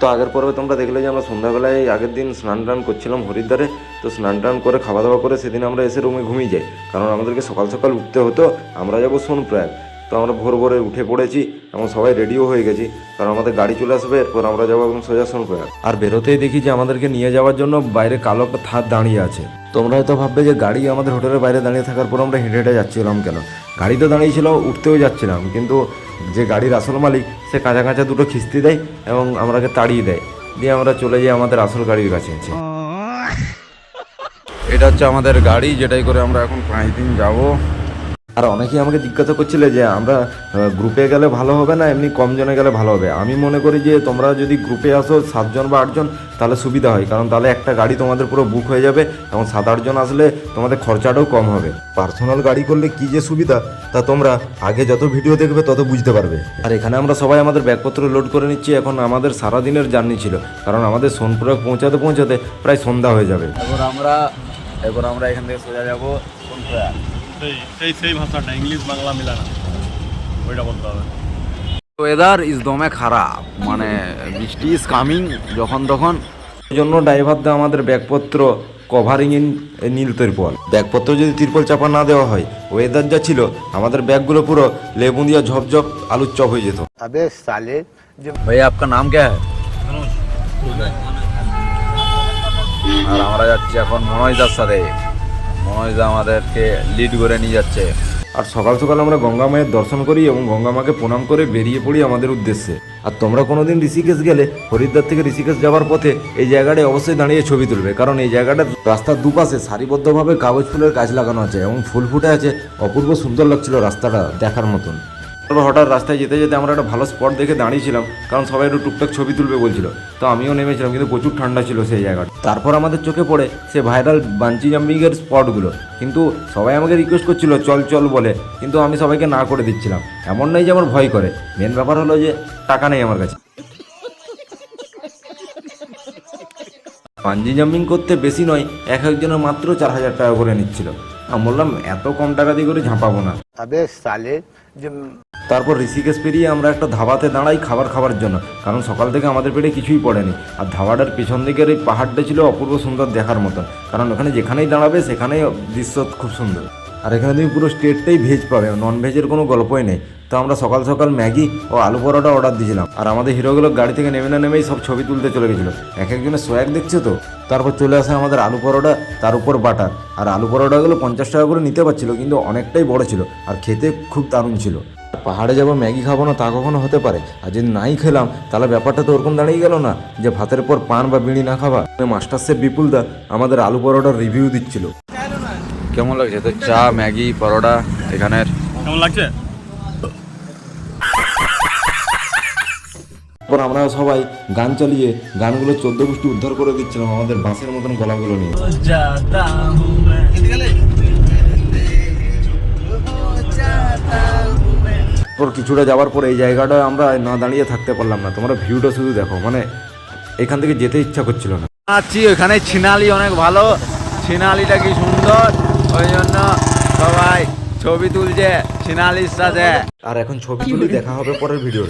তো আগের পর্বে তোমরা দেখলে যে আমরা সন্ধ্যাবেলায় আগের দিন স্নান টান করছিলাম হরিদ্বারে। তো স্নান টান করে খাওয়া দাওয়া করে সেদিন আমরা এসে রুমে ঘুমিয়ে যাই, কারণ আমাদেরকে সকাল সকাল উঠতে হতো। আমরা যাবো সোনপ্রয়াগ। তো আমরা ভোর ভোরে উঠে পড়েছি এবং সবাই রেডিও হয়ে গেছি, কারণ আমাদের গাড়ি চলে আসবে, এরপর আমরা যাবো এবং সোজা সোনপ্রয়াগ। আর বেরোতেই দেখি যে আমাদেরকে নিয়ে যাওয়ার জন্য বাইরে কালো একটা থার দাঁড়িয়ে আছে। তোমরা হয়তো ভাববে যে গাড়ি আমাদের হোটেলের বাইরে দাঁড়িয়ে থাকার পর আমরা হেঁটে হেঁটে যাচ্ছিলাম কেন। গাড়ি তো দাঁড়িয়েছিল, উঠতেও যাচ্ছিলাম, কিন্তু যে গাড়ির আসল মালিক সে কাঁচা কাঁচা দুটো খিস্তি দেয় এবং আমরাকে তাড়িয়ে দেয়, দিয়ে আমরা চলে যাই আমাদের আসল গাড়ির কাছে। এটা হচ্ছে আমাদের গাড়ি, যেটাই করে আমরা এখন 5 দিন যাবো। আর অনেকেই আমাকে জিজ্ঞাসা করছিলে যে আমরা গ্রুপে গেলে ভালো হবে না এমনি কম জনে গেলে ভালো হবে। আমি মনে করি যে তোমরা যদি গ্রুপে আসো 7 জন বা 8 জন তাহলে সুবিধা হয়, কারণ তাহলে একটা গাড়ি তোমাদের পুরো বুক হয়ে যাবে এবং 7-8 জন আসলে তোমাদের খরচাটাও কম হবে। পার্সোনাল গাড়ি করলে কী যে সুবিধা তা তোমরা আগে যত ভিডিও দেখবে তত বুঝতে পারবে। আর এখানে আমরা সবাই আমাদের ব্যাগপত্র লোড করে নিচ্ছি। এখন আমাদের সারাদিনের জার্নি ছিল, কারণ আমাদের সোনপ্রয়াগ পৌঁছাতে পৌঁছাতে প্রায় সন্ধ্যা হয়ে যাবে। এরপর আমরা এখান থেকে সোজা যাবো সোনপ্রয়াগ। সেই ভাষাটা ইংলিশ বাংলা মিলানা, ওইটা বলতে হবে। ওয়েদার ইজ দমে খারাপ, মানে বৃষ্টি ইজ কামিং যখন তখন। এই জন্য ড্রাইভারদা আমাদের ব্যাগপত্র কভারিং ইন নীল তিরপল। ব্যাগপত্র যদি তিরপল চাপা না দেওয়া হয়, ওয়েদার যা ছিল আমাদের ব্যাগগুলো পুরো লেবু দিয়া ঝপঝপ আলুর চপ হয়ে যেত। अबे साले ভাই আপনার নাম কে? আর আমরা যাচ্ছি এখন মনোজদার সাথে। মনোজদা আমাদেরকে লিড করে নিয়ে যাচ্ছে। আর সকাল সকাল আমরা গঙ্গা মায়ের দর্শন করি এবং গঙ্গা মাকে প্রণাম করে বেরিয়ে পড়ি আমাদের উদ্দেশ্যে। আর তোমরা কোনোদিন ঋষিকেশ গেলে হরিদ্বার থেকে ঋষিকেশ যাওয়ার পথে এই জায়গাটায় অবশ্যই দাঁড়িয়ে ছবি তুলবে, কারণ এই জায়গাটা রাস্তার দুপাশে সারিবদ্ধভাবে কাগজ ফুলের গাছ লাগানো আছে এবং ফুল ফুটে আছে। অপূর্ব সুন্দর লাগছিল রাস্তাটা দেখার মতন। তারপর হঠাৎ রাস্তায় যেতে যেতে আমরা একটা ভালো স্পট দেখে দাঁড়িয়েছিলাম, কারণ সবাই একটু টুকটাক ছবি তুলবে বলছিল। তো আমিও নেমেছিলাম, কিন্তু প্রচুর ঠান্ডা ছিল সেই জায়গাটা। তারপর আমাদের চোখে পড়ে সে ভাইরাল বাঞ্চি জাম্পিংয়ের স্পটগুলো, কিন্তু সবাই আমাকে রিকোয়েস্ট করছিল চল চল বলে, কিন্তু আমি সবাইকে না করে দিচ্ছিলাম। এমন নয় যে আমার ভয় করে, মেন ব্যাপার হলো যে টাকা নেই আমার কাছে। বাঞ্জি জাম্পিং করতে বেশি নয়, এক একজনের মাত্র 4,000 টাকা করে নিচ্ছিল। আমি বললাম এত কম টাকা দিয়ে করে ঝাঁপাবো না। अबे साले তারপর ঋষিকেশ পেরিয়ে আমরা একটা ধাবাতে দাঁড়াই খাবার খাওয়ার জন্য, কারণ সকাল থেকে আমাদের পেটে কিছুই পড়েনি। আর ধাবাটার পেছন দিকের এই পাহাড়টা ছিল অপূর্ব সুন্দর দেখার মতন, কারণ ওখানে যেখানেই দাঁড়াবে সেখানেই দৃশ্য খুব সুন্দর। আর এখানে তুমি পুরো স্টেটটাই ভেজ পাবে, নন ভেজের কোনো গল্পই নেই। তো আমরা সকাল সকাল ম্যাগি ও আলু পরোটা অর্ডার দিয়েছিলাম। আর আমাদের হিরোগুলো গাড়ি থেকে নেমে না নেমেই সব ছবি তুলতে চলে গেছিলো। এক একজনের সোয়াগ দেখছে তো। তারপর চলে আসে আমাদের আলু পরোটা, তার উপর বাটার। আর আলু পরোটাগুলো 50 টাকা করে নিতে পারছিল, কিন্তু অনেকটাই বড় ছিল আর খেতে খুব দারুণ ছিল। পাহাড়ে যাবো ম্যাগি খাবো না তা কখনো হতে পারে? আর যদি নাই খেলাম তাহলে ব্যাপারটা তো ওরকম দাঁড়িয়ে গেল না যে ভাতের পর পান বা বিড়ি না খাওয়া। মাস্টার শেফ বিপুল দা আমাদের আলু পরোটার রিভিউ দিচ্ছিল। কেমন লাগছে তো চা ম্যাগি পরোটা এখানের? কেমন লাগছে? তারপর আমরা সবাই গান চালিয়ে গানগুলো 14 গোষ্ঠী উদ্ধার করে দিচ্ছিলাম আমাদের বাঁশের মতন গলাগুলো নিয়ে। তারপর কিছুটা যাওয়ার পর এই জায়গাটা আমরা না দাঁড়িয়ে থাকতে পারলাম না। তোমরা ভিউটা শুধু দেখো, মানে এখান থেকে যেতে ইচ্ছা করছিল না। আছি ওখানে ছিনালি অনেক ভালো, ছিনালিটা কি সুন্দর, ওই জন্য সবাই ছবি তুলছে ছিনালির সাথে। আর এখন ছবি তুলে দেখা হবে পরের ভিডিও।